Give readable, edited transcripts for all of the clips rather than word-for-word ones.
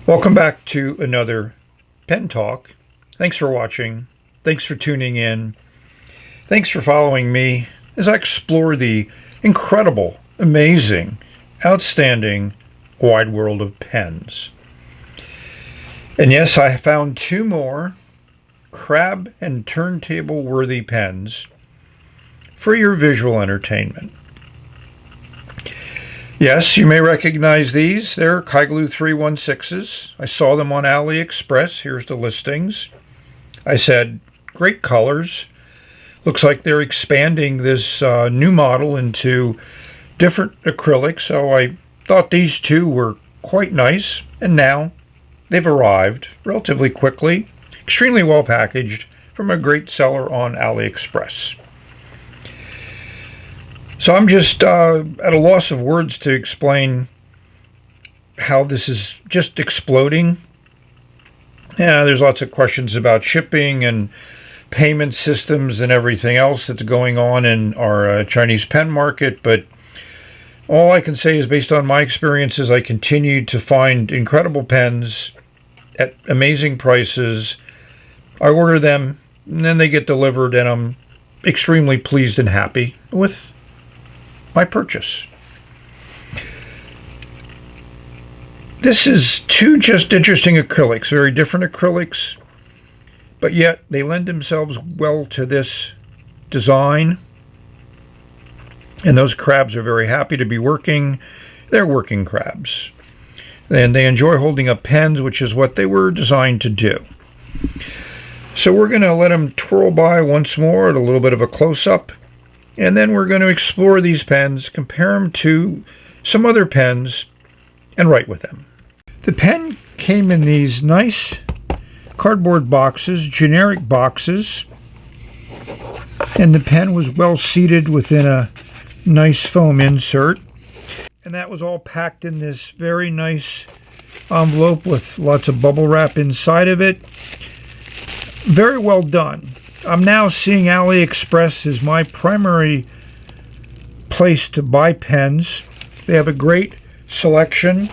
Welcome back to another Pen Talk. Thanks for watching. Thanks for tuning in. Thanks for following me as I explore the incredible, amazing, outstanding wide world of pens. And yes, I found two more crab and turntable worthy pens for your visual entertainment. Yes, you may recognize these. They're Kaigelu 316s. I saw them on AliExpress. Here's the listings. I said, great colors. Looks like they're expanding this new model into different acrylics, so I thought these two were quite nice, and now they've arrived relatively quickly, extremely well packaged from a great seller on AliExpress. So I'm just at a loss of words to explain how this is just exploding. Yeah, there's lots of questions about shipping and payment systems and everything else that's going on in our Chinese pen market, but all I can say is based on my experiences, I continue to find incredible pens at amazing prices. I order them, and then they get delivered, and I'm extremely pleased and happy with my purchase. This is two just interesting acrylics, very different acrylics, but yet they lend themselves well to this design. And those crabs are very happy to be working. They're working crabs. And they enjoy holding up pens, which is what they were designed to do. So we're going to let them twirl by once more at a little bit of a close-up. And then we're going to explore these pens, compare them to some other pens, and write with them. The pen came in these nice cardboard boxes, generic boxes, and the pen was well seated within a nice foam insert. And that was all packed in this very nice envelope with lots of bubble wrap inside of it. Very well done. I'm now seeing AliExpress as my primary place to buy pens. They have a great selection,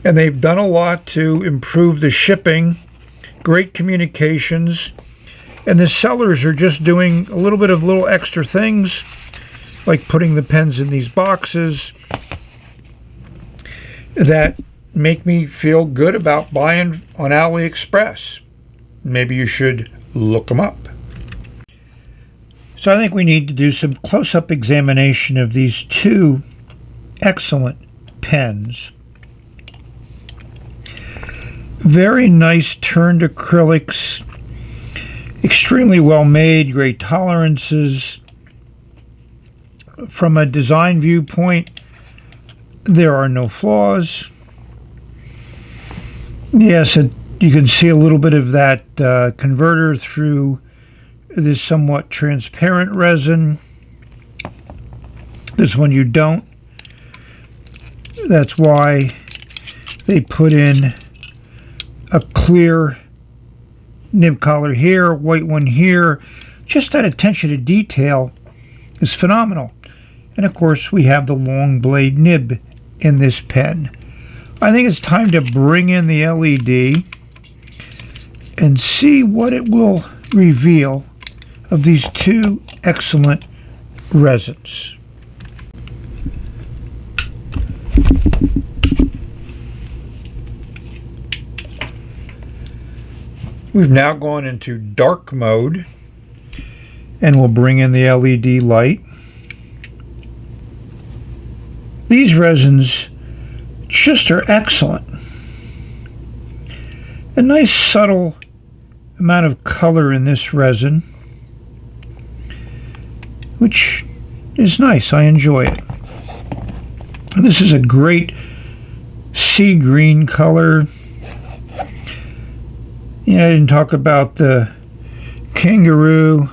and they've done a lot to improve the shipping, great communications, and the sellers are just doing a little bit of little extra things, like putting the pens in these boxes, that make me feel good about buying on AliExpress. Maybe you should look them up. So I think we need to do some close-up examination of these two excellent pens. Very nice turned acrylics, extremely well made, great tolerances. From a design viewpoint, there are no flaws. Yes, you can see a little bit of that converter through this somewhat transparent resin. This one you don't. That's why they put in a clear nib collar here, white one here. Just that attention to detail is phenomenal. And of course we have the long blade nib in this pen. I think it's time to bring in the LED and see what it will reveal of these two excellent resins. We've now gone into dark mode, and we'll bring in the LED light. These resins just are excellent. A nice subtle amount of color in this resin, which is nice. I enjoy it. This is a great sea green color. You know, I didn't talk about the kangaroo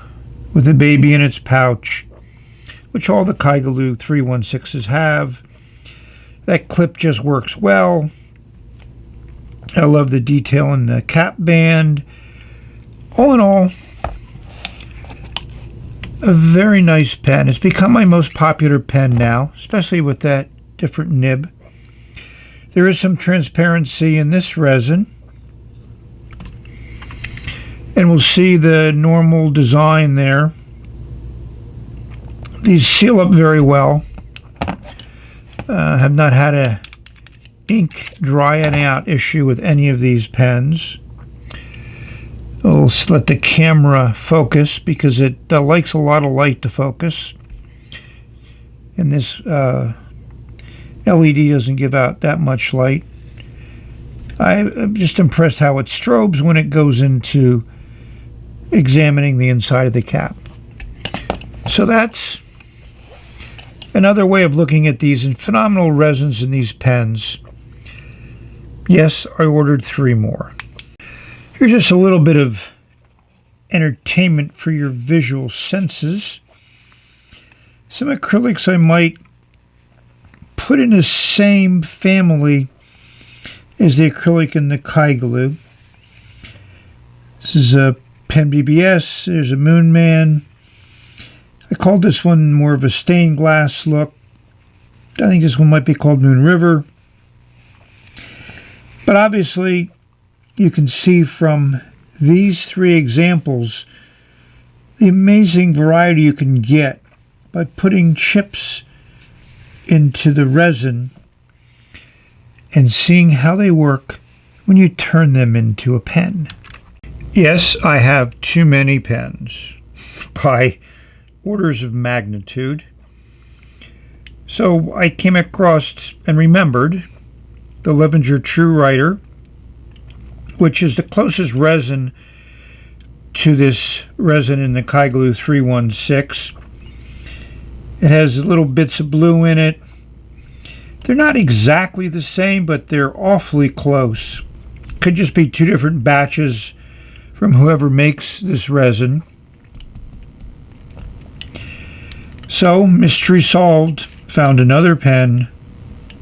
with the baby in its pouch, which all the Kaigelu 316s have. That clip just works well. I love the detail in the cap band. All in all, a very nice pen. It's become my most popular pen now, especially with that different nib. There is some transparency in this resin. And we'll see the normal design there. These seal up very well. Have not had a ink drying out issue with any of these pens. We'll let the camera focus because it likes a lot of light to focus. And this LED doesn't give out that much light. I'm just impressed how it strobes when it goes into examining the inside of the cap. So that's another way of looking at these, and phenomenal resins in these pens. Yes, I ordered 3 more. Here's just a little bit of entertainment for your visual senses. Some acrylics I might put in the same family as the acrylic in the Kaigelu. This is a PenBBS. There's a Moon Man. I called this one more of a stained glass look. I think this one might be called Moon River. But obviously, you can see from these 3 examples the amazing variety you can get by putting chips into the resin and seeing how they work when you turn them into a pen. Yes, I have too many pens by orders of magnitude. So I came across and remembered the Levenger True Writer, which is the closest resin to this resin in the Kaigelu 316. It has little bits of blue in it. They're not exactly the same, but they're awfully close. Could just be 2 different batches from whoever makes this resin. So, mystery solved. Found another pen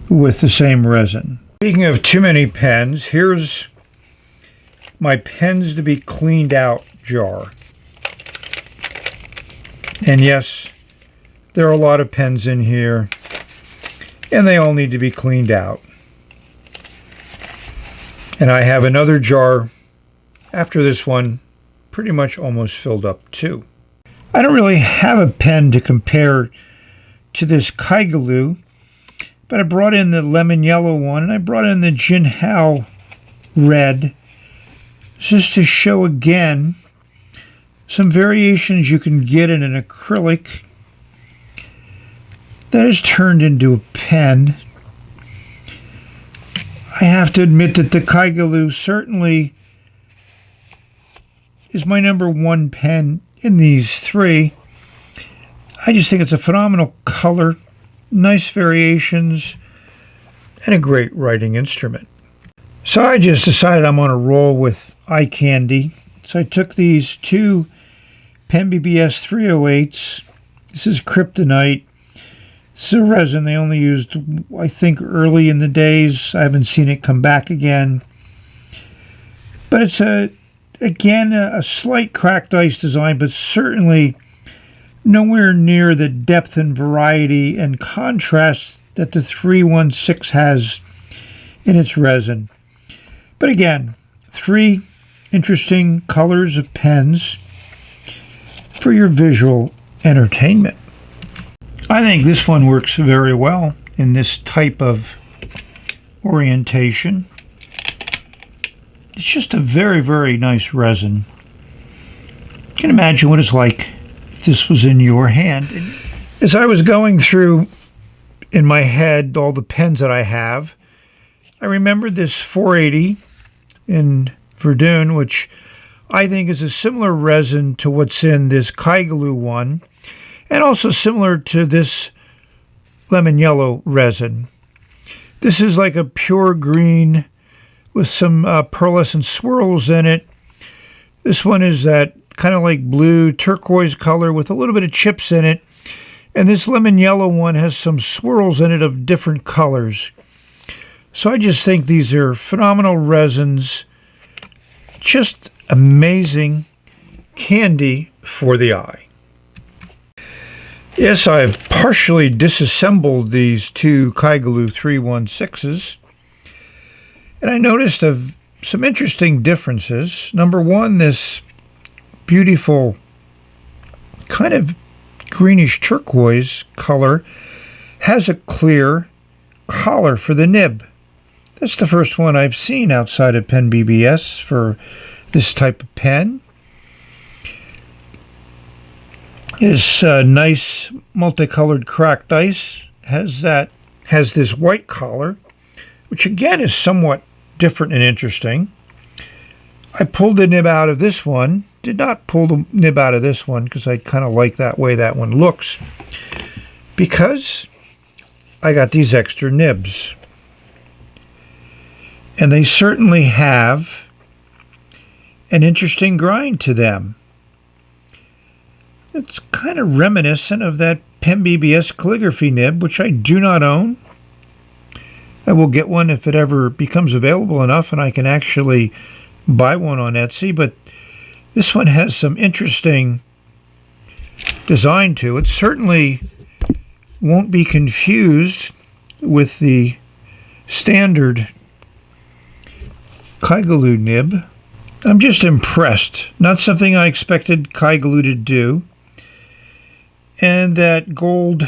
with the same resin. Speaking of too many pens, here's my pens to be cleaned out jar. And yes, there are a lot of pens in here, and they all need to be cleaned out. And I have another jar after this one pretty much almost filled up too. I don't really have a pen to compare to this Kaigelu, but I brought in the lemon yellow one and I brought in the Jinhao red just to show again some variations you can get in an acrylic that is turned into a pen. I have to admit that the Kaigelu certainly is my #1 pen in these 3. I just think it's a phenomenal color, nice variations, and a great writing instrument. So I just decided I'm on a roll with eye candy. So I took these 2 PenBBS 308s. This is Kryptonite. This is a resin they only used, I think, early in the days. I haven't seen it come back again. But it's again a slight cracked ice design, but certainly nowhere near the depth and variety and contrast that the 316 has in its resin. But again, 3 interesting colors of pens for your visual entertainment. I think this one works very well in this type of orientation. It's just a very, very nice resin. You can imagine what it's like if this was in your hand. As I was going through in my head all the pens that I have, I remembered this 480 in Verdun, which I think is a similar resin to what's in this Kaigelu one, and also similar to this lemon yellow resin. This is like a pure green with some pearlescent swirls in it. This one is that kind of like blue turquoise color with a little bit of chips in it. And this lemon yellow one has some swirls in it of different colors. So I just think these are phenomenal resins. Just amazing candy for the eye. Yes, I've partially disassembled these 2 Kaigelu 316s. And I noticed some interesting differences. Number one, this beautiful kind of greenish turquoise color has a clear collar for the nib. That's the first one I've seen outside of PenBBS for this type of pen. This nice multicolored cracked ice has this white collar, which again is somewhat different and interesting. I pulled the nib out of this one. Did not pull the nib out of this one because I kind of like that way that one looks, because I got these extra nibs. And they certainly have an interesting grind to them. It's kind of reminiscent of that PenBBS calligraphy nib, which I do not own. I will get one if it ever becomes available enough and I can actually buy one on Etsy, but this one has some interesting design to it. Certainly won't be confused with the standard Kaigelu nib. I'm just impressed. Not something I expected Kaigelu to do. And that gold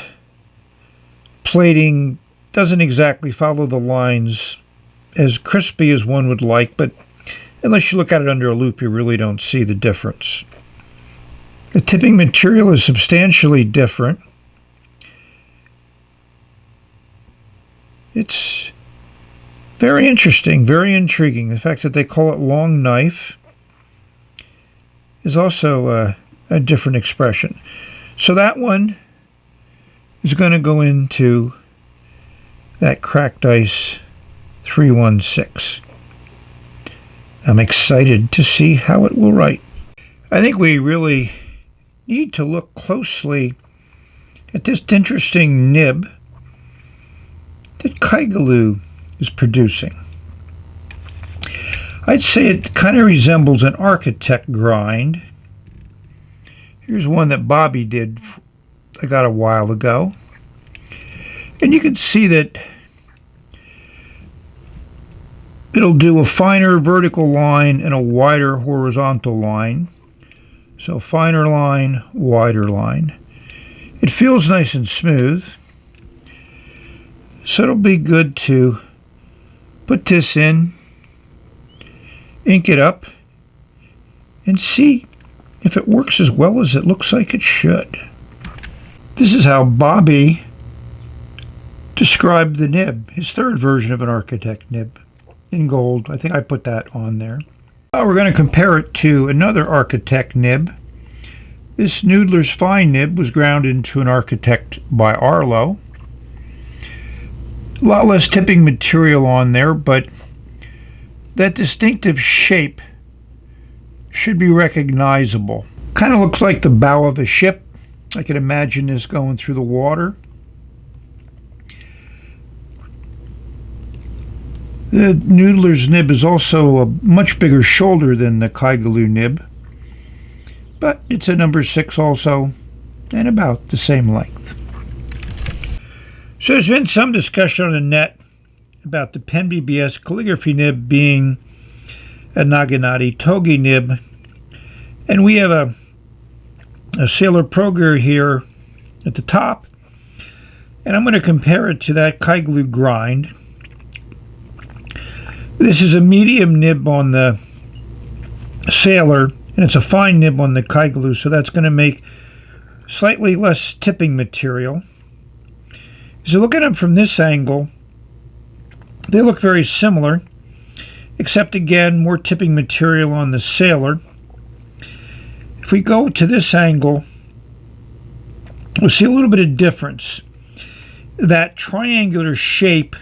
plating doesn't exactly follow the lines as crispy as one would like, but unless you look at it under a loupe, you really don't see the difference. The tipping material is substantially different. It's very interesting, very intriguing. The fact that they call it long knife is also a different expression. So that one is going to go into that cracked ice 316. I'm excited to see how it will write. I think we really need to look closely at this interesting nib that Kaigelu is producing. I'd say it kind of resembles an architect grind. Here's one that Bobby did I got a while ago. And you can see that it'll do a finer vertical line and a wider horizontal line. So finer line, wider line. It feels nice and smooth. So it'll be good to put this in, ink it up, and see if it works as well as it looks like it should. This is how Bobby described the nib, his third version of an architect nib in gold. I think I put that on there. Now we're going to compare it to another architect nib. This Noodler's Fine nib was ground into an architect by Arlo. A lot less tipping material on there, but that distinctive shape should be recognizable. Kind of looks like the bow of a ship. I can imagine this going through the water. The Noodler's nib is also a much bigger shoulder than the Kaigelu nib, but it's a number 6 also, and about the same length. So there's been some discussion on the net about the PenBBS calligraphy nib being a Naginati Togi nib, and we have a Sailor Proger here at the top, and I'm going to compare it to that Kaigelu grind. This is a medium nib on the Sailor, and it's a fine nib on the Kaigelu, so that's going to make slightly less tipping material. So look at them from this angle, they look very similar, except again, more tipping material on the Sailor. If we go to this angle, we'll see a little bit of difference. That triangular shape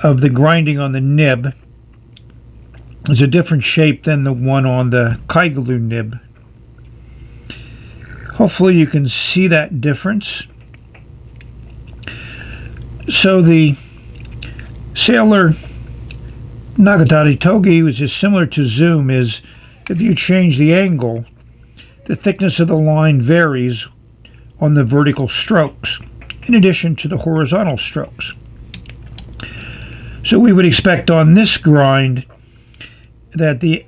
of the grinding on the nib is a different shape than the one on the Kaigelu nib. Hopefully you can see that difference. So the Sailor Naginati Togi, which is similar to Zoom, is if you change the angle, the thickness of the line varies on the vertical strokes, in addition to the horizontal strokes. So we would expect on this grind that the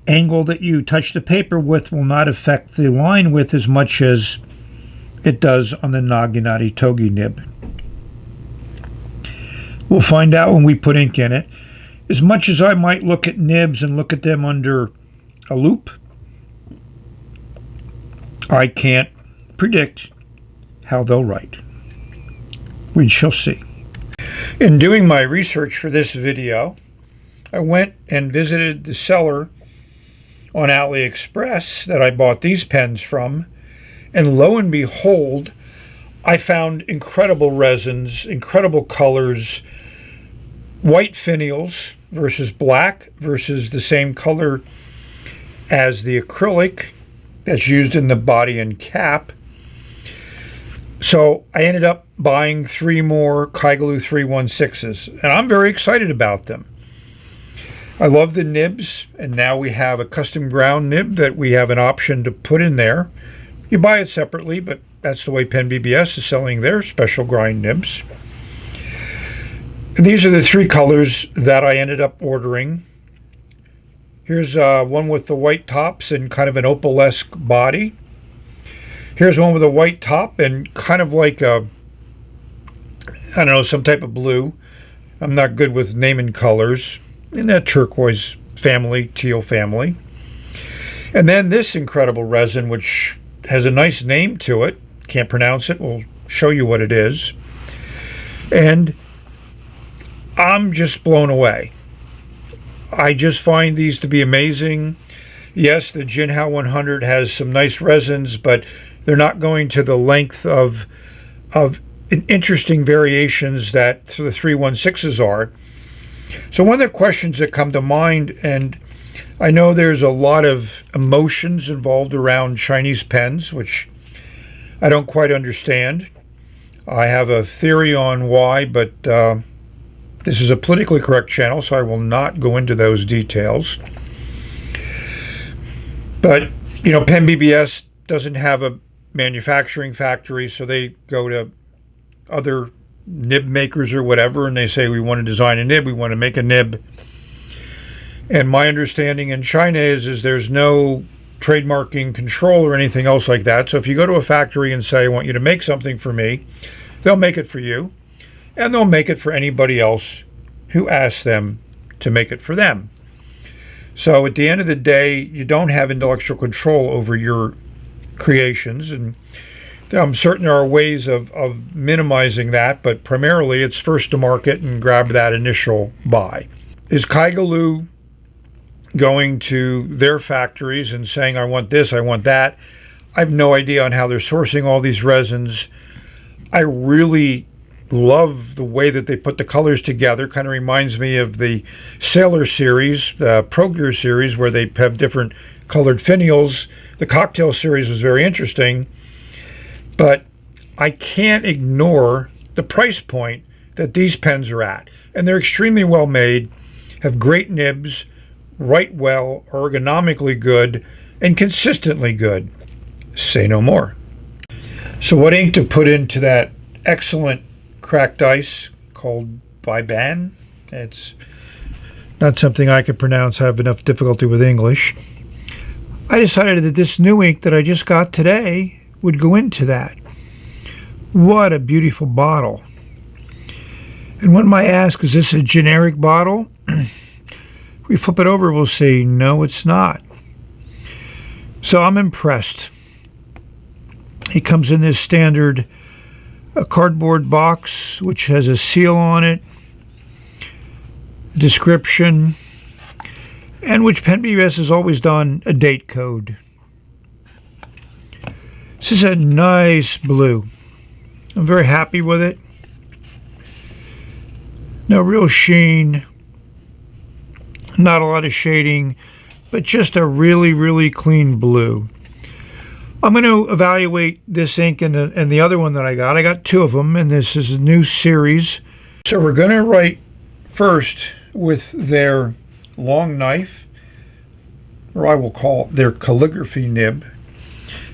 angle that you touch the paper with will not affect the line width as much as it does on the Naginata Togi nib. We'll find out when we put ink in it. As much as I might look at nibs and look at them under a loupe, I can't predict how they'll write. We shall see. In doing my research for this video, I went and visited the seller on AliExpress that I bought these pens from, and lo and behold, I found incredible resins, incredible colors, white finials versus black versus the same color as the acrylic that's used in the body and cap. So I ended up buying 3 more Kaigelu 316s, and I'm very excited about them. I love the nibs, and now we have a custom ground nib that we have an option to put in there. You buy it separately, but that's the way PenBBS is selling their special grind nibs. And these are the 3 colors that I ended up ordering. Here's one with the white tops and kind of an opalesque body. Here's one with a white top and kind of like a, I don't know, some type of blue. I'm not good with naming colors. In that turquoise family, teal family. And then this incredible resin, which has a nice name to it. Can't pronounce it. We'll show you what it is. And I'm just blown away. I just find these to be amazing. Yes, the Jinhao 100 has some nice resins, but they're not going to the length of interesting variations that the 316s are. So one of the questions that come to mind, and I know there's a lot of emotions involved around Chinese pens, which I don't quite understand. I have a theory on why, but this is a politically correct channel, so I will not go into those details. But, you know, PenBBS doesn't have a manufacturing factory, so they go to other nib makers or whatever, and they say, we want to design a nib, we want to make a nib. And my understanding in China is there's no trademarking control or anything else like that. So if you go to a factory and say, I want you to make something for me, they'll make it for you, and they'll make it for anybody else who asks them to make it for them. So at the end of the day, you don't have intellectual control over your creations, and I'm certain there are ways of minimizing that, but primarily it's first to market and grab that initial buy. Is Kaigelu going to their factories and saying, I want this, I want that? I have no idea on how they're sourcing all these resins. I really love the way that they put the colors together. Kind of reminds me of the Sailor series, the Pro Gear series, where they have different colored finials. The cocktail series was very interesting. But I can't ignore the price point that these pens are at. And they're extremely well made, have great nibs, write well, ergonomically good, and consistently good. Say no more. So what ink to put into that excellent cracked ice called Biban? It's not something I could pronounce. I have enough difficulty with English. I decided that this new ink that I just got today would go into that. What a beautiful bottle. And one might ask, is this a generic bottle? If we flip it over, we'll see, no, it's not. So I'm impressed. It comes in this standard cardboard box, which has a seal on it, description, and which PenBBS has always done a date code. This is a nice blue. I'm very happy with it. No real sheen, not a lot of shading, but just a really, really clean blue. I'm going to evaluate this ink and the other one that I got. I got 2 of them, and this is a new series. So we're going to write first with their long knife, or I will call it their calligraphy nib,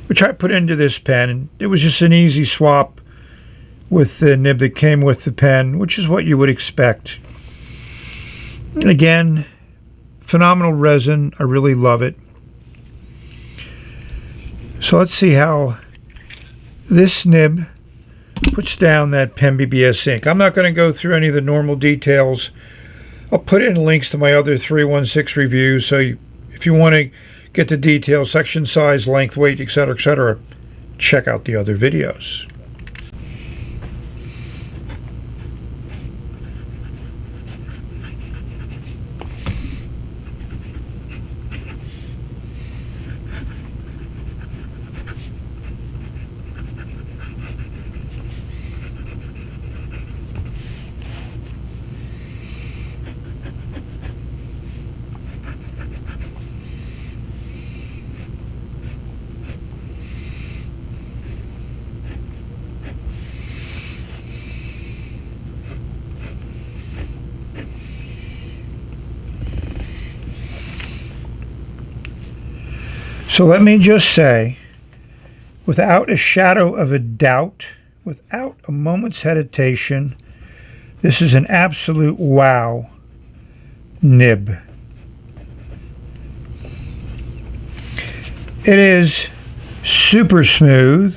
which I put into this pen. It was just an easy swap with the nib that came with the pen, which is what you would expect. Again, phenomenal resin. I really love it. So let's see how this nib puts down that PenBBS ink. I'm not going to go through any of the normal details. I'll put in links to my other 316 reviews, so if you want to get the details, section size, length, weight, etc., check out the other videos. So let me just say, without a shadow of a doubt, without a moment's hesitation, this is an absolute wow nib. It is super smooth.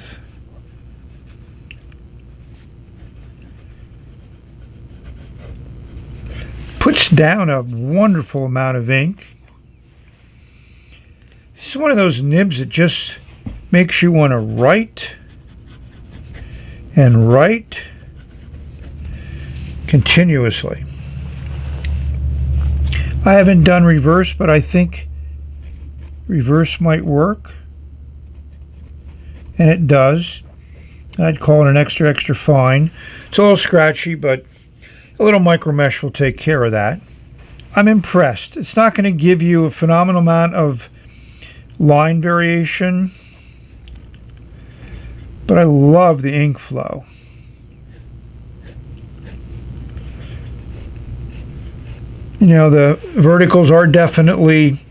Puts down a wonderful amount of ink. It's one of those nibs that just makes you want to write and write continuously. I haven't done reverse, but I think reverse might work. And it does. I'd call it an extra fine. It's a little scratchy, but a little micro mesh will take care of that. I'm impressed. It's not going to give you a phenomenal amount of line variation, but I love the ink flow. You know, the verticals are definitely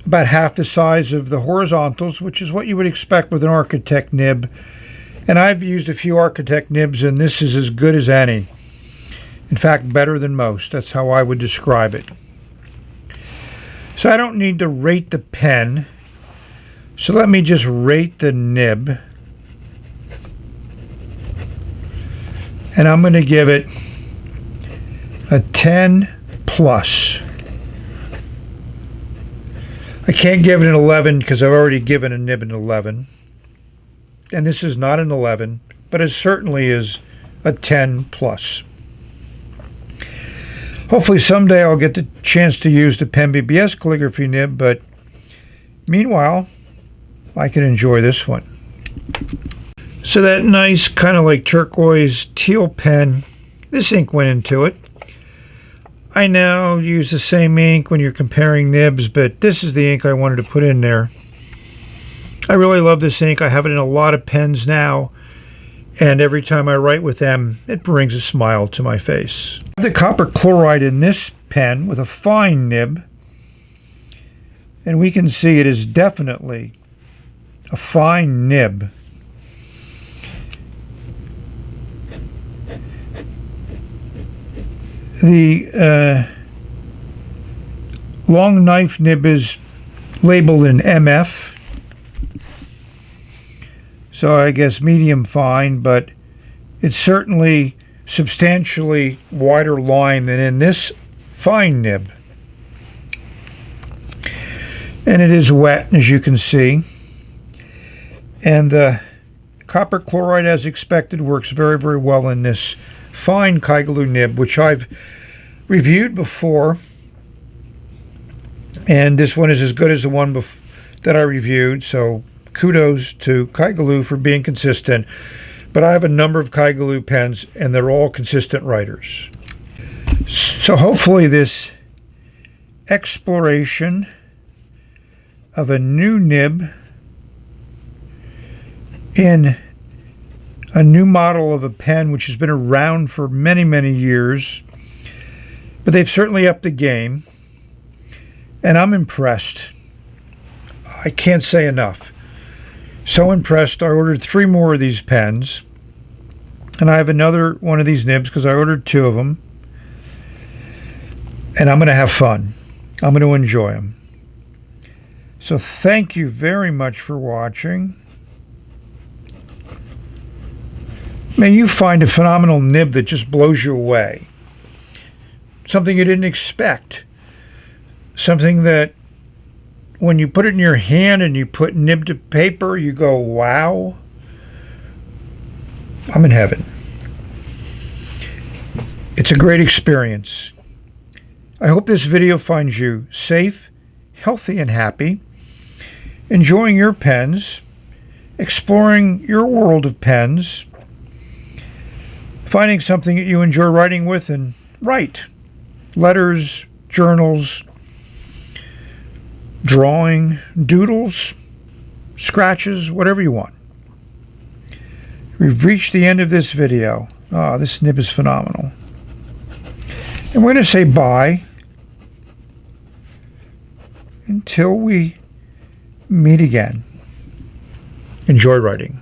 about half the size of the horizontals, which is what you would expect with an architect nib. And I've used a few architect nibs, and this is as good as any. In fact, better than most. That's how I would describe it. So I don't need to rate the pen. So let me just rate the nib. And I'm going to give it a 10 plus. I can't give it an 11 because I've already given a nib an 11. And this is not an 11, but it certainly is a 10 plus. Hopefully someday I'll get the chance to use the PenBBS calligraphy nib, but meanwhile, I can enjoy this one. So that nice kind of like turquoise teal pen, this ink went into it. I now use the same ink when you're comparing nibs, but this is the ink I wanted to put in there. I really love this ink. I have it in a lot of pens now, and every time I write with them, it brings a smile to my face. The copper chloride in this pen with a fine nib, and we can see it is definitely a fine nib. The long knife nib is labeled in MF, so I guess medium fine, but it's certainly substantially wider line than in this fine nib. And it is wet, as you can see. And the copper chloride, as expected, works very, very well in this fine Kaigelu nib, which I've reviewed before. And this one is as good as the one that I reviewed, so kudos to Kaigelu for being consistent. But I have a number of Kaigelu pens, and they're all consistent writers. So hopefully this exploration of a new nib in a new model of a pen which has been around for many, many years, but they've certainly upped the game, and I'm impressed. I can't say enough. So impressed, I ordered 3 more of these pens, and I have another one of these nibs because I ordered 2 of them. and I'm going to have fun. I'm going to enjoy them. So thank you very much for watching. May you find a phenomenal nib that just blows you away. Something you didn't expect. Something that when you put it in your hand and you put nib to paper, you go, wow, I'm in heaven. It's a great experience. I hope this video finds you safe, healthy, and happy, enjoying your pens, exploring your world of pens, finding something that you enjoy writing with, and write. Letters, journals, drawing, doodles, scratches, whatever you want. We've reached the end of this video. This nib is phenomenal. And we're going to say bye until we meet again. Enjoy writing.